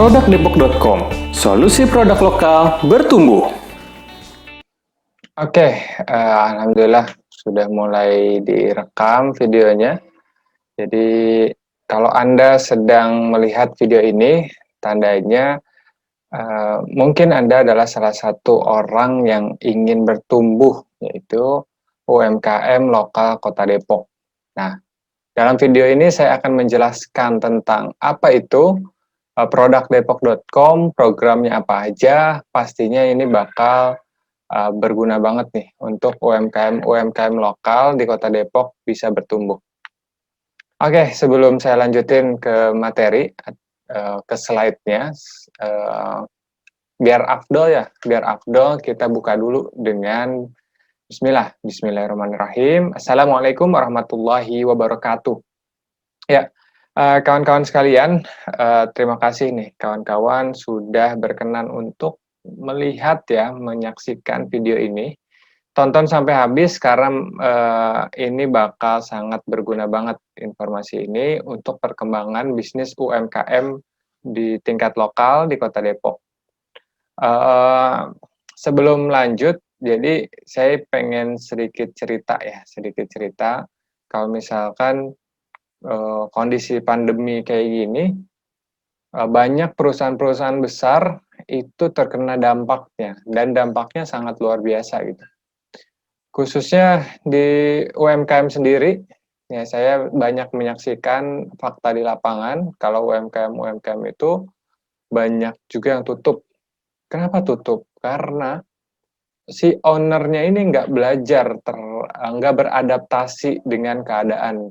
Produkdepok.com, solusi produk lokal bertumbuh. Oke, alhamdulillah sudah mulai direkam videonya. Jadi kalau Anda sedang melihat video ini, tandanya mungkin Anda adalah salah satu orang yang ingin bertumbuh, yaitu UMKM lokal Kota Depok. Nah, dalam video ini saya akan menjelaskan tentang apa itu produkdepok.com, programnya apa aja. Pastinya ini bakal berguna banget nih untuk UMKM lokal di Kota Depok bisa bertumbuh. Oke, sebelum saya lanjutin ke materi, ke slide-nya, biar afdol kita buka dulu dengan Bismillahirrahmanirrahim. Assalamualaikum warahmatullahi wabarakatuh. Ya, kawan-kawan sekalian, terima kasih nih kawan-kawan sudah berkenan untuk melihat ya, menyaksikan video ini. Tonton sampai habis karena ini bakal sangat berguna banget informasi ini untuk perkembangan bisnis UMKM di tingkat lokal di Kota Depok. Sebelum lanjut, jadi saya pengen sedikit cerita. Kalau misalkan kondisi pandemi kayak gini, banyak perusahaan-perusahaan besar itu terkena dampaknya, dan dampaknya sangat luar biasa gitu. Khususnya di UMKM sendiri, ya saya banyak menyaksikan fakta di lapangan, kalau UMKM itu banyak juga yang tutup. Kenapa tutup? Karena si ownernya ini nggak belajar, nggak beradaptasi dengan keadaan.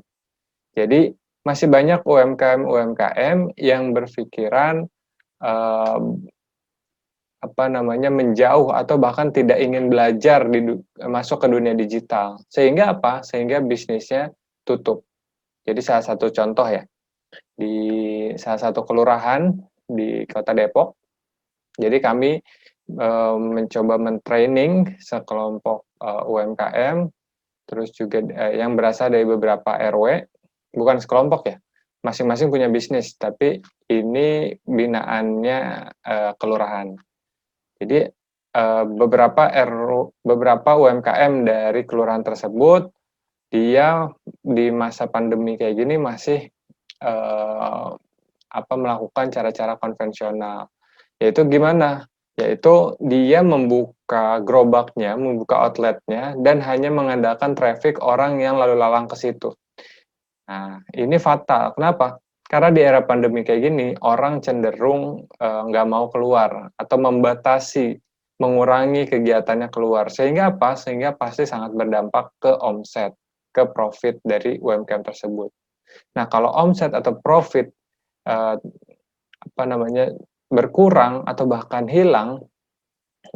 Jadi masih banyak UMKM yang berpikiran menjauh atau bahkan tidak ingin belajar masuk ke dunia digital. Sehingga apa? Sehingga bisnisnya tutup. Jadi salah satu contoh ya, di salah satu kelurahan di Kota Depok, jadi kami mencoba mentraining sekelompok UMKM, terus juga yang berasal dari beberapa RW, bukan sekelompok ya, masing-masing punya bisnis, tapi ini binaannya kelurahan. Jadi beberapa UMKM dari kelurahan tersebut, dia di masa pandemi kayak gini masih melakukan cara-cara konvensional. Yaitu gimana? Yaitu dia membuka gerobaknya, membuka outletnya, dan hanya mengandalkan traffic orang yang lalu lalang ke situ. Nah, ini fatal. Kenapa? Karena di era pandemi kayak gini, orang cenderung nggak mau keluar atau membatasi, mengurangi kegiatannya keluar. Sehingga apa? Sehingga pasti sangat berdampak ke omset, ke profit dari UMKM tersebut. Nah, kalau omset atau profit berkurang atau bahkan hilang,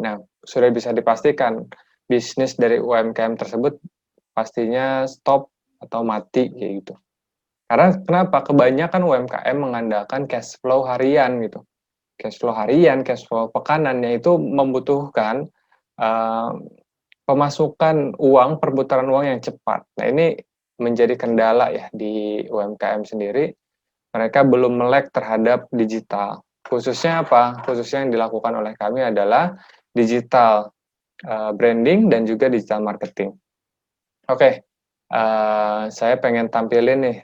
nah sudah bisa dipastikan bisnis dari UMKM tersebut pastinya stop atau mati kayak gitu. Karena kenapa? Kebanyakan UMKM mengandalkan cash flow harian gitu. Cash flow harian, cash flow pekanannya itu membutuhkan pemasukan uang, perputaran uang yang cepat. Nah, ini menjadi kendala ya di UMKM sendiri. Mereka belum melek terhadap digital. Khususnya apa? Khususnya yang dilakukan oleh kami adalah digital branding dan juga digital marketing. Oke, saya pengen tampilin nih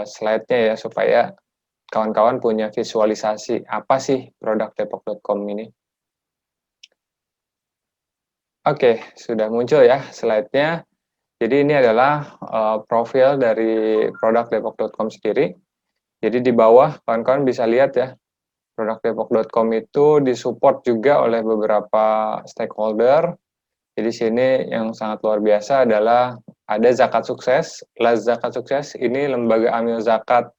slide-nya ya, supaya kawan-kawan punya visualisasi apa sih produkdepok.com ini. Oke, sudah muncul ya slide-nya. Jadi ini adalah profil dari produkdepok.com sendiri. Jadi di bawah kawan-kawan bisa lihat ya, produkdepok.com itu disupport juga oleh beberapa stakeholder. Jadi sini yang sangat luar biasa adalah ada Zakat Sukses. Zakat Sukses ini lembaga amil zakat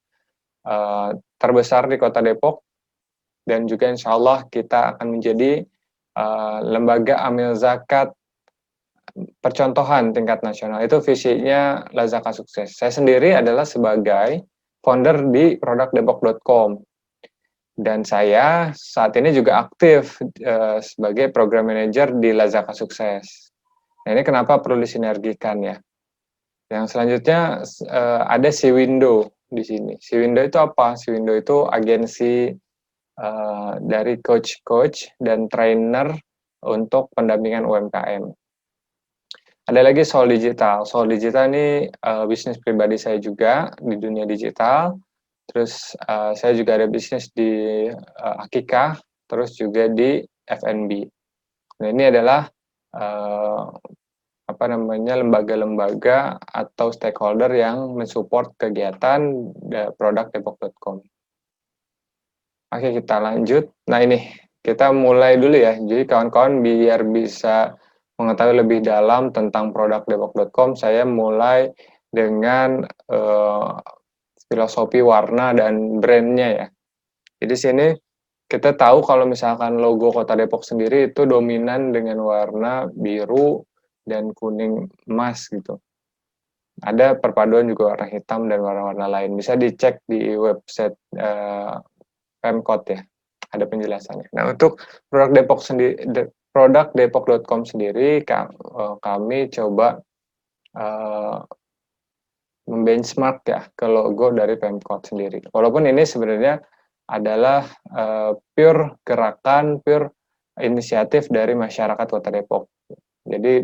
terbesar di Kota Depok, dan juga insya Allah kita akan menjadi lembaga amil zakat percontohan tingkat nasional. Itu visinya Zakat Sukses. Saya sendiri adalah sebagai founder di produkdepok.com. Dan saya saat ini juga aktif sebagai program manager di Lazaka Sukses. Nah, ini kenapa perlu disinergikan ya. Yang selanjutnya ada Siwindo di sini. Siwindo itu apa? Siwindo itu agensi dari coach-coach dan trainer untuk pendampingan UMKM. Ada lagi Soul Digital. Soul Digital ini bisnis pribadi saya juga di dunia digital. Terus saya juga ada bisnis di Akikah, terus juga di F&B. Nah, ini adalah lembaga-lembaga atau stakeholder yang mensupport kegiatan produk depok.com. Oke, kita lanjut. Nah, ini kita mulai dulu ya. Jadi kawan-kawan biar bisa mengetahui lebih dalam tentang produk depok.com, saya mulai dengan filosofi warna dan brandnya ya. Jadi sini kita tahu kalau misalkan logo Kota Depok sendiri itu dominan dengan warna biru dan kuning emas gitu. Ada perpaduan juga warna hitam dan warna-warna lain. Bisa dicek di website Pemkot ya, ada penjelasannya. Nah, untuk produk Depok sendiri, produk depok.com sendiri, kami coba membenchmark ya ke logo dari Pemkot sendiri. Walaupun ini sebenarnya adalah pure gerakan, pure inisiatif dari masyarakat Kota Depok. Jadi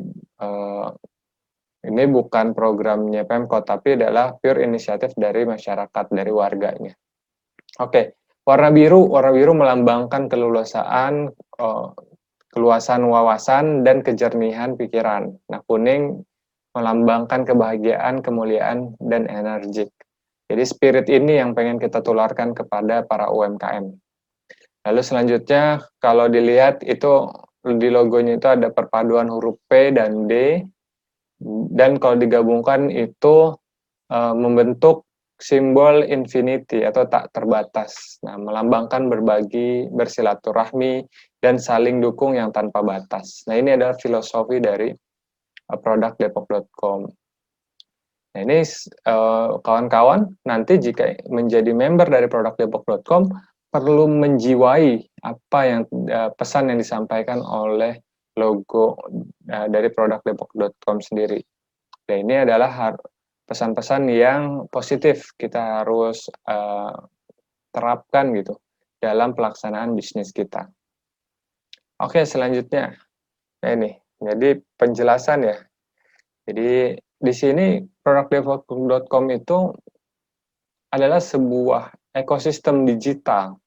ini bukan programnya Pemkot, tapi adalah pure inisiatif dari masyarakat, dari warganya. Oke, warna biru melambangkan keluasan wawasan dan kejernihan pikiran. Nah, kuning melambangkan kebahagiaan, kemuliaan, dan energik. Jadi spirit ini yang pengen kita tularkan kepada para UMKM. Lalu selanjutnya, kalau dilihat itu di logonya itu ada perpaduan huruf P dan D, dan kalau digabungkan itu membentuk simbol infinity atau tak terbatas. Nah, melambangkan berbagi, bersilaturahmi, dan saling dukung yang tanpa batas. Nah, ini adalah filosofi dari produk depok.com. Nah, ini kawan-kawan nanti jika menjadi member dari produk depok.com perlu menjiwai apa yang pesan yang disampaikan oleh logo dari produk depok.com sendiri. Nah, ini adalah pesan-pesan yang positif kita harus terapkan gitu dalam pelaksanaan bisnis kita. Oke, selanjutnya. Nah, ini. Jadi penjelasan ya. Jadi di sini produk depok.com itu adalah sebuah ekosistem digital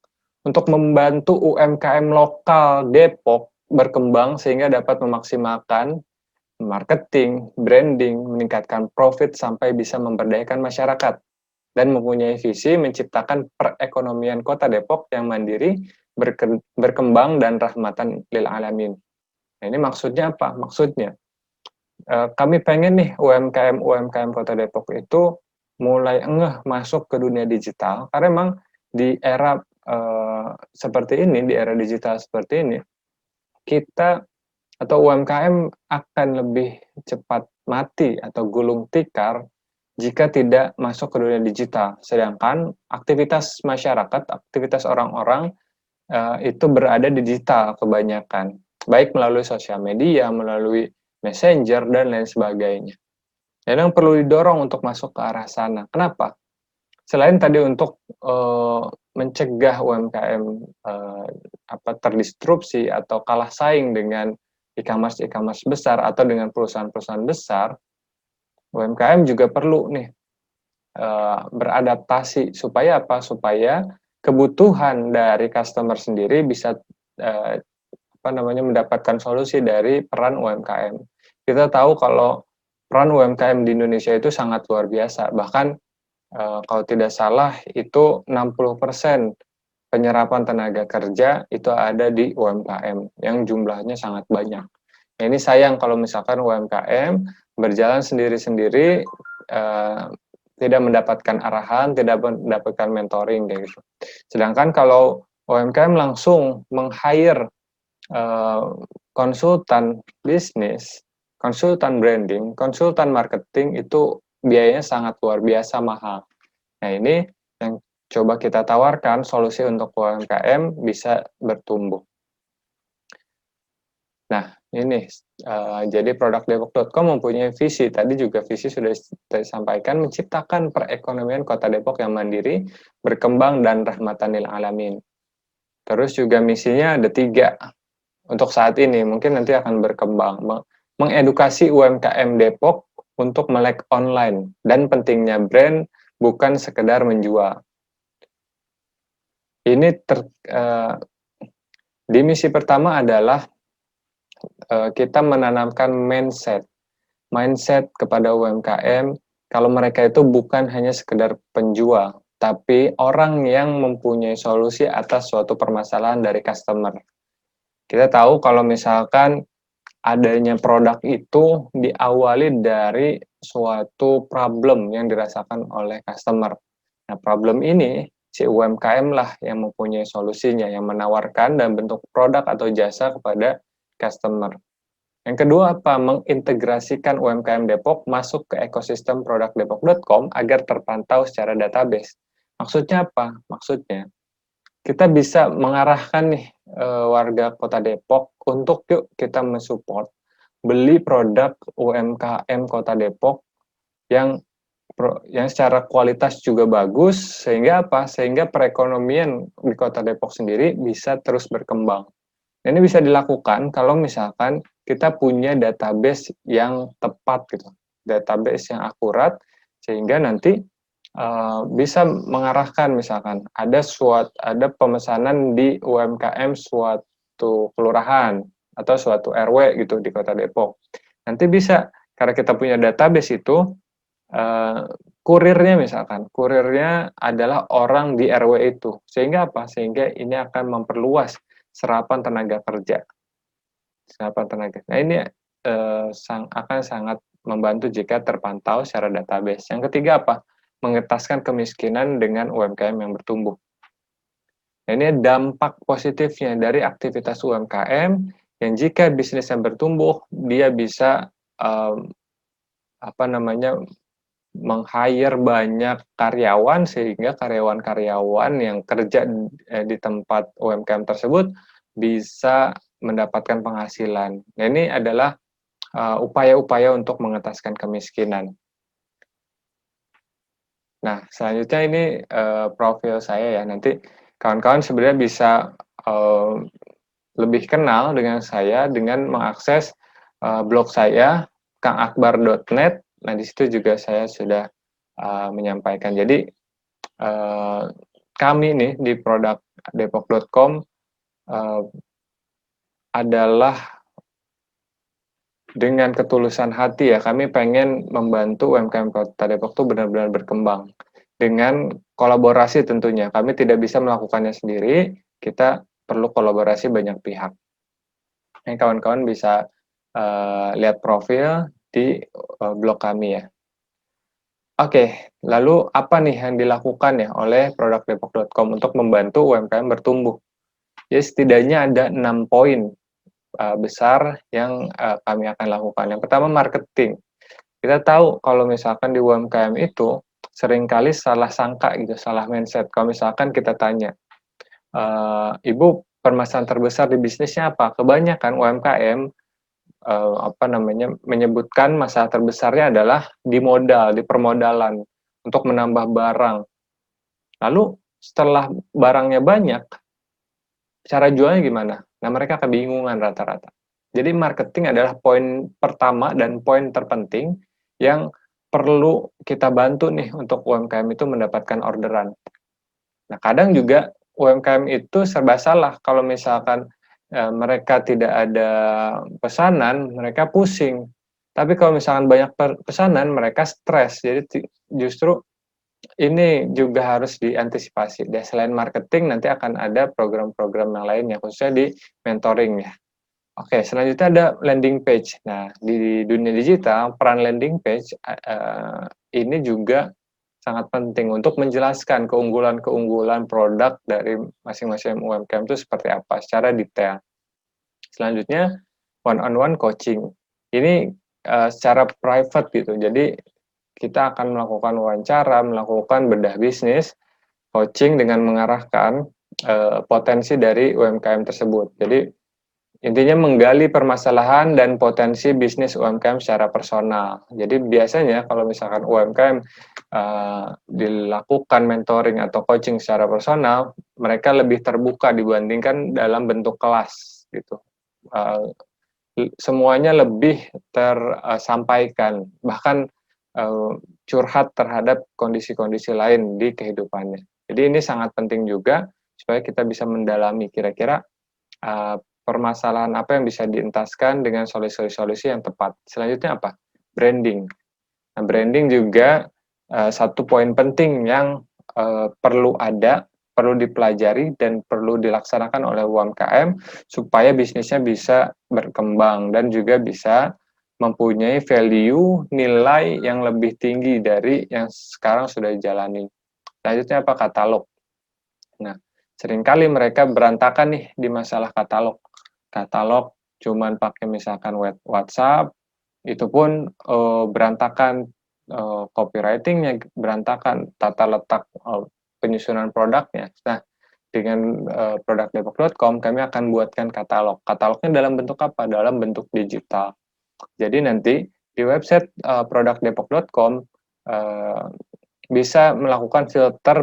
untuk membantu UMKM lokal Depok berkembang sehingga dapat memaksimalkan marketing, branding, meningkatkan profit sampai bisa memberdayakan masyarakat dan mempunyai visi menciptakan perekonomian Kota Depok yang mandiri, berkembang dan rahmatan lil alamin. Nah, ini maksudnya apa? Maksudnya kami pengen nih UMKM Kota Depok itu mulai ngeh masuk ke dunia digital karena memang di era seperti ini, di era digital seperti ini, kita atau UMKM akan lebih cepat mati atau gulung tikar jika tidak masuk ke dunia digital. Sedangkan aktivitas masyarakat, aktivitas orang-orang itu berada di digital kebanyakan, baik melalui sosial media, melalui messenger, dan lain sebagainya. Dan yang perlu didorong untuk masuk ke arah sana. Kenapa? Selain tadi untuk mencegah UMKM terdistrupsi atau kalah saing dengan e-commerce besar atau dengan perusahaan-perusahaan besar, UMKM juga perlu nih beradaptasi supaya apa? Supaya kebutuhan dari customer sendiri bisa mendapatkan solusi dari peran UMKM. Kita tahu kalau peran UMKM di Indonesia itu sangat luar biasa. Bahkan kalau tidak salah itu 60% penyerapan tenaga kerja itu ada di UMKM yang jumlahnya sangat banyak. Nah, ini sayang kalau misalkan UMKM berjalan sendiri-sendiri, tidak mendapatkan arahan, tidak mendapatkan mentoring kayak gitu. Sedangkan kalau UMKM langsung meng-hire konsultan bisnis, konsultan branding, konsultan marketing itu biayanya sangat luar biasa mahal. Nah, ini yang coba kita tawarkan solusi untuk UMKM bisa bertumbuh. Nah, ini jadi produk depok.com mempunyai visi. Tadi juga visi sudah disampaikan, menciptakan perekonomian Kota Depok yang mandiri, berkembang, dan rahmatan lil alamin. Terus juga misinya ada 3 untuk saat ini, mungkin nanti akan berkembang. Mengedukasi UMKM Depok untuk melek online dan pentingnya brand bukan sekedar menjual. Ini di misi pertama adalah kita menanamkan mindset kepada UMKM kalau mereka itu bukan hanya sekedar penjual, tapi orang yang mempunyai solusi atas suatu permasalahan dari customer. Kita tahu kalau misalkan adanya produk itu diawali dari suatu problem yang dirasakan oleh customer. Nah, problem ini si UMKM lah yang mempunyai solusinya, yang menawarkan dan bentuk produk atau jasa kepada customer. Yang kedua apa? Mengintegrasikan UMKM Depok masuk ke ekosistem produk depok.com agar terpantau secara database. Maksudnya apa? Maksudnya kita bisa mengarahkan nih warga Kota Depok untuk yuk kita mensupport beli produk UMKM Kota Depok yang secara kualitas juga bagus, sehingga apa? Sehingga perekonomian di Kota Depok sendiri bisa terus berkembang. Ini bisa dilakukan kalau misalkan kita punya database yang tepat gitu, database yang akurat, sehingga nanti bisa mengarahkan misalkan ada pemesanan di UMKM suatu kelurahan atau suatu RW gitu di Kota Depok. Nanti bisa karena kita punya database itu kurirnya adalah orang di RW itu. Sehingga apa? Sehingga ini akan memperluas serapan tenaga kerja. Nah, ini akan sangat membantu jika terpantau secara database. Yang ketiga apa? Mengetaskan kemiskinan dengan UMKM yang bertumbuh. Nah, ini dampak positifnya dari aktivitas UMKM yang jika bisnisnya bertumbuh, dia bisa meng-hire banyak karyawan sehingga karyawan-karyawan yang kerja di tempat UMKM tersebut bisa mendapatkan penghasilan. Nah, ini adalah upaya-upaya untuk mengetaskan kemiskinan. Nah, selanjutnya ini profil saya ya. Nanti kawan-kawan sebenarnya bisa lebih kenal dengan saya dengan mengakses blog saya kangakbar.net. Nah, di situ juga saya sudah menyampaikan. Jadi kami nih di produk depok.com adalah dengan ketulusan hati ya, kami pengen membantu UMKM Kota Depok itu benar-benar berkembang. Dengan kolaborasi tentunya, kami tidak bisa melakukannya sendiri, kita perlu kolaborasi banyak pihak. Ini kawan-kawan bisa lihat profil di blog kami ya. Oke, lalu apa nih yang dilakukan ya oleh produk depok.com untuk membantu UMKM bertumbuh? Ya setidaknya ada 6 poin besar yang kami akan lakukan. Yang pertama marketing. Kita tahu kalau misalkan di UMKM itu seringkali salah sangka gitu, salah mindset. Kalau misalkan kita tanya, Ibu permasalahan terbesar di bisnisnya apa? Kebanyakan UMKM menyebutkan masalah terbesarnya adalah di modal, di permodalan untuk menambah barang. Lalu setelah barangnya banyak, cara jualnya gimana? Nah, mereka kebingungan rata-rata. Jadi marketing adalah poin pertama dan poin terpenting yang perlu kita bantu nih untuk UMKM itu mendapatkan orderan. Nah, kadang juga UMKM itu serba salah kalau misalkan mereka tidak ada pesanan, mereka pusing. Tapi kalau misalkan banyak pesanan, mereka stres. Jadi justru ini juga harus diantisipasi. Dan selain marketing, nanti akan ada program-program yang lainnya, khususnya di mentoring ya. Oke, selanjutnya ada landing page. Nah, di dunia digital, peran landing page ini juga sangat penting untuk menjelaskan keunggulan-keunggulan produk dari masing-masing UMKM itu seperti apa secara detail. Selanjutnya, one-on-one coaching. Ini secara private gitu. Jadi, kita akan melakukan wawancara, melakukan bedah bisnis, coaching dengan mengarahkan potensi dari UMKM tersebut. Jadi, Intinya menggali permasalahan dan potensi bisnis UMKM secara personal. Jadi biasanya kalau misalkan UMKM dilakukan mentoring atau coaching secara personal, mereka lebih terbuka dibandingkan dalam bentuk kelas gitu. Semuanya lebih tersampaikan, bahkan curhat terhadap kondisi-kondisi lain di kehidupannya. Jadi ini sangat penting juga supaya kita bisa mendalami kira-kira permasalahan apa yang bisa dientaskan dengan solusi-solusi yang tepat. Selanjutnya apa? Branding. Nah, branding juga satu poin penting yang perlu ada, perlu dipelajari, dan perlu dilaksanakan oleh UMKM supaya bisnisnya bisa berkembang dan juga bisa mempunyai value, nilai yang lebih tinggi dari yang sekarang sudah dijalani. Selanjutnya apa? Katalog. Nah, seringkali mereka berantakan nih di masalah katalog. Katalog cuman pakai misalkan WhatsApp, itu pun berantakan, copywriting-nya berantakan, tata letak penyusunan produknya. Nah, dengan produk.depok.com kami akan buatkan katalog. Katalognya dalam bentuk apa? Dalam bentuk digital. Jadi nanti di website produk.depok.com bisa melakukan filter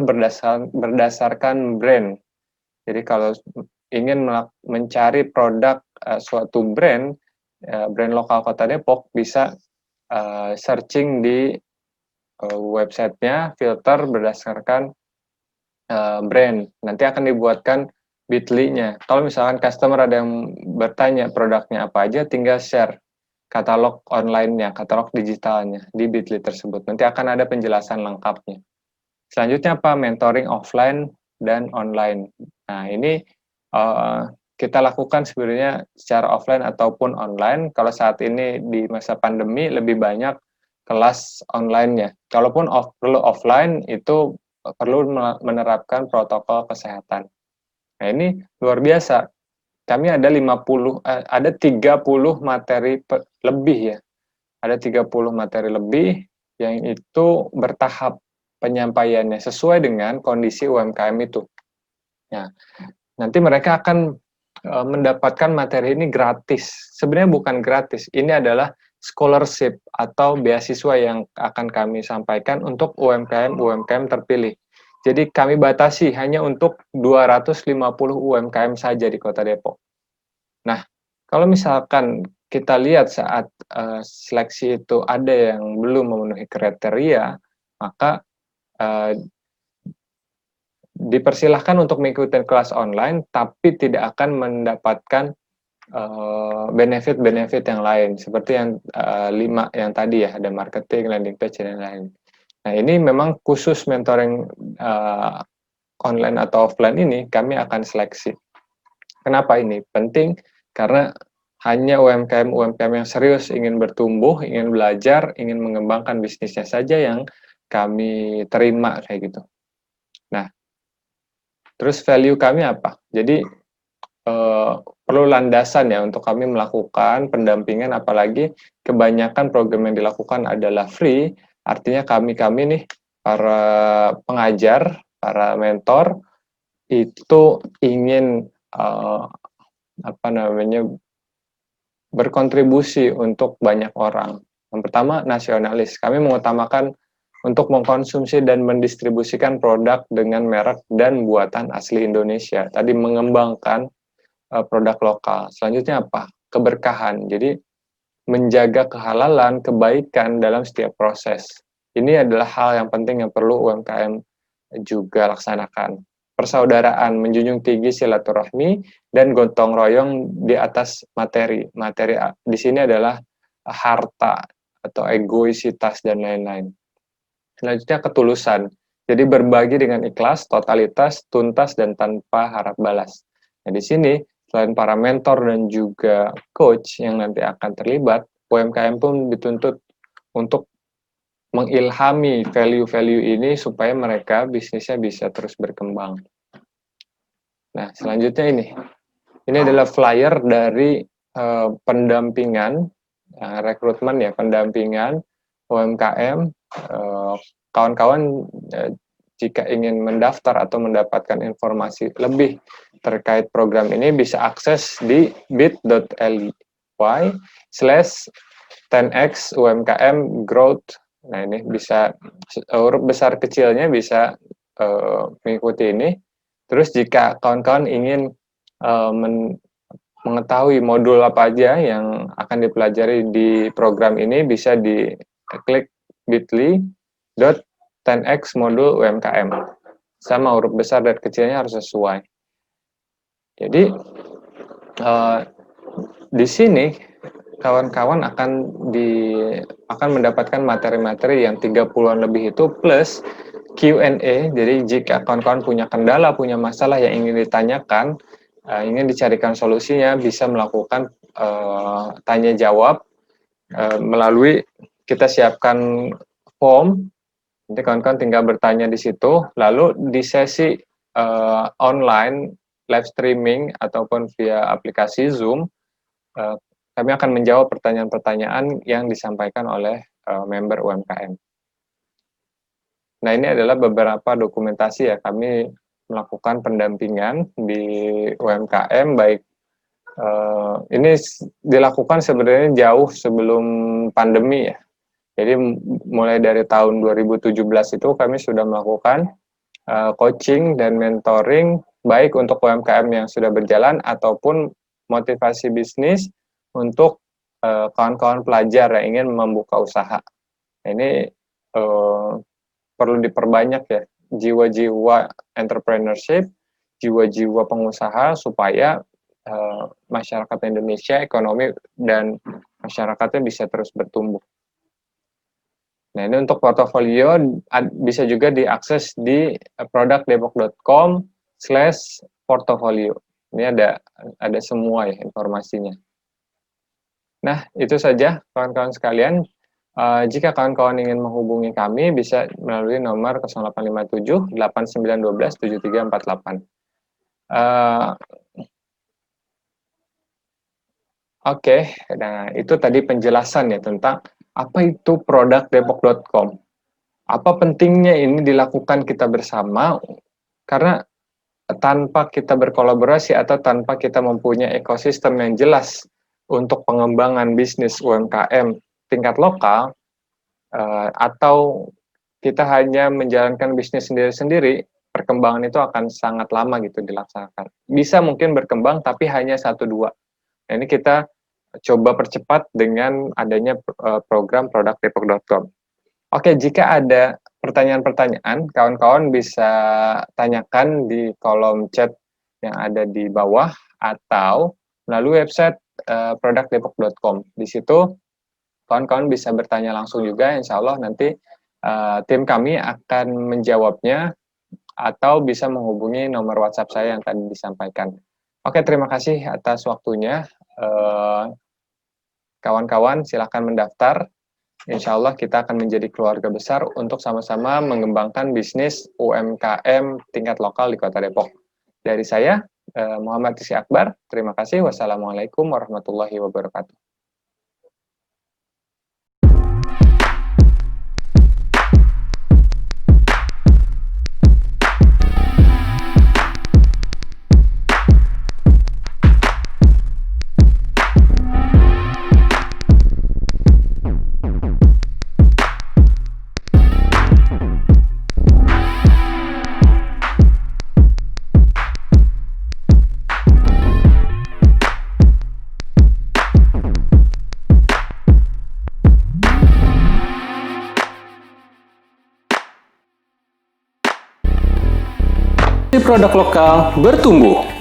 berdasarkan brand. Jadi kalau ingin mencari produk suatu brand, brand lokal Kota Depok, bisa searching di websitenya, filter berdasarkan brand. Nanti akan dibuatkan Bitly-nya. Kalau misalkan customer ada yang bertanya produknya apa aja, tinggal share katalog online-nya, katalog digitalnya di Bitly tersebut. Nanti akan ada penjelasan lengkapnya. Selanjutnya apa? Mentoring offline dan online. Nah, ini kita lakukan sebenarnya secara offline ataupun online. Kalau saat ini di masa pandemi lebih banyak kelas online-nya. Kalaupun perlu offline, itu perlu menerapkan protokol kesehatan. Nah, ini luar biasa. Kami ada 30 materi lebih ya. Ada 30 materi lebih yang itu bertahap penyampaiannya sesuai dengan kondisi UMKM itu. Nah, nanti mereka akan mendapatkan materi ini gratis. Sebenarnya bukan gratis, ini adalah scholarship atau beasiswa yang akan kami sampaikan untuk UMKM terpilih. Jadi kami batasi hanya untuk 250 UMKM saja di Kota Depok. Nah, kalau misalkan kita lihat saat seleksi itu ada yang belum memenuhi kriteria, maka dipersilahkan untuk mengikuti kelas online, tapi tidak akan mendapatkan benefit-benefit yang lain, seperti yang 5 yang tadi ya, ada marketing, landing page, dan lain-lain. Nah, ini memang khusus mentoring online atau offline ini, kami akan seleksi. Kenapa ini penting? Karena hanya UMKM yang serius ingin bertumbuh, ingin belajar, ingin mengembangkan bisnisnya saja yang kami terima kayak gitu. Nah, terus value kami apa? Jadi perlu landasan ya untuk kami melakukan pendampingan, apalagi kebanyakan program yang dilakukan adalah free, artinya kami nih para pengajar, para mentor itu ingin berkontribusi untuk banyak orang. Yang pertama, nasionalis. Kami mengutamakan untuk mengkonsumsi dan mendistribusikan produk dengan merek dan buatan asli Indonesia. Tadi mengembangkan produk lokal. Selanjutnya apa? Keberkahan. Jadi menjaga kehalalan, kebaikan dalam setiap proses. Ini adalah hal yang penting yang perlu UMKM juga laksanakan. Persaudaraan, menjunjung tinggi silaturahmi dan gotong royong di atas materi. Materi di sini adalah harta atau egoisitas dan lain-lain. Selanjutnya ketulusan. Jadi berbagi dengan ikhlas, totalitas, tuntas, dan tanpa harap balas. Nah, di sini selain para mentor dan juga coach yang nanti akan terlibat, UMKM pun dituntut untuk mengilhami value-value ini supaya mereka bisnisnya bisa terus berkembang. Nah, selanjutnya ini adalah flyer dari pendampingan, rekrutmen ya, pendampingan UMKM. Kawan-kawan jika ingin mendaftar atau mendapatkan informasi lebih terkait program ini bisa akses di bit.ly/10x UMKM growth. Nah, ini bisa huruf besar kecilnya bisa mengikuti ini. Terus jika kawan-kawan ingin mengetahui modul apa aja yang akan dipelajari di program ini, bisa diklik bit.ly.10x modul UMKM. Sama huruf besar dan kecilnya harus sesuai. Jadi di sini kawan-kawan akan mendapatkan materi-materi yang 30-an lebih itu plus Q&A. Jadi jika kawan-kawan punya kendala, punya masalah yang ingin ditanyakan, ingin dicarikan solusinya, bisa melakukan tanya jawab melalui kita siapkan form. Nanti kawan-kawan tinggal bertanya di situ. Lalu di sesi online live streaming ataupun via aplikasi Zoom, kami akan menjawab pertanyaan-pertanyaan yang disampaikan oleh member UMKM. Nah, ini adalah beberapa dokumentasi ya, kami melakukan pendampingan di UMKM, baik ini dilakukan sebenarnya jauh sebelum pandemi ya. Jadi mulai dari tahun 2017 itu kami sudah melakukan coaching dan mentoring baik untuk UMKM yang sudah berjalan ataupun motivasi bisnis untuk kawan-kawan pelajar yang ingin membuka usaha. Nah, ini perlu diperbanyak ya jiwa-jiwa entrepreneurship, jiwa-jiwa pengusaha supaya masyarakat Indonesia, ekonomi dan masyarakatnya bisa terus bertumbuh. Nah, ini untuk portofolio bisa juga diakses di productdepok.com/portofolio. Ini ada semua ya informasinya. Nah, itu saja kawan-kawan sekalian. Jika kawan-kawan ingin menghubungi kami, bisa melalui nomor 0857 8912 7348. Oke, nah itu tadi penjelasan ya tentang apa itu productdepok.com. Apa pentingnya ini dilakukan kita bersama, karena tanpa kita berkolaborasi atau tanpa kita mempunyai ekosistem yang jelas untuk pengembangan bisnis UMKM tingkat lokal, atau kita hanya menjalankan bisnis sendiri-sendiri, perkembangan itu akan sangat lama gitu dilaksanakan. Bisa mungkin berkembang tapi hanya 1-2. Nah, ini kita coba percepat dengan adanya program productdepok.com. Oke, jika ada pertanyaan-pertanyaan, kawan-kawan bisa tanyakan di kolom chat yang ada di bawah atau melalui website productdepok.com. Di situ kawan-kawan bisa bertanya langsung juga, insya Allah nanti tim kami akan menjawabnya atau bisa menghubungi nomor WhatsApp saya yang tadi disampaikan. Oke, terima kasih atas waktunya. Kawan-kawan silakan mendaftar. Insya Allah kita akan menjadi keluarga besar untuk sama-sama mengembangkan bisnis UMKM tingkat lokal di Kota Depok. Dari saya, Muhammad Rizky Akbar. Terima kasih. Wassalamualaikum warahmatullahi wabarakatuh. Produk lokal bertumbuh.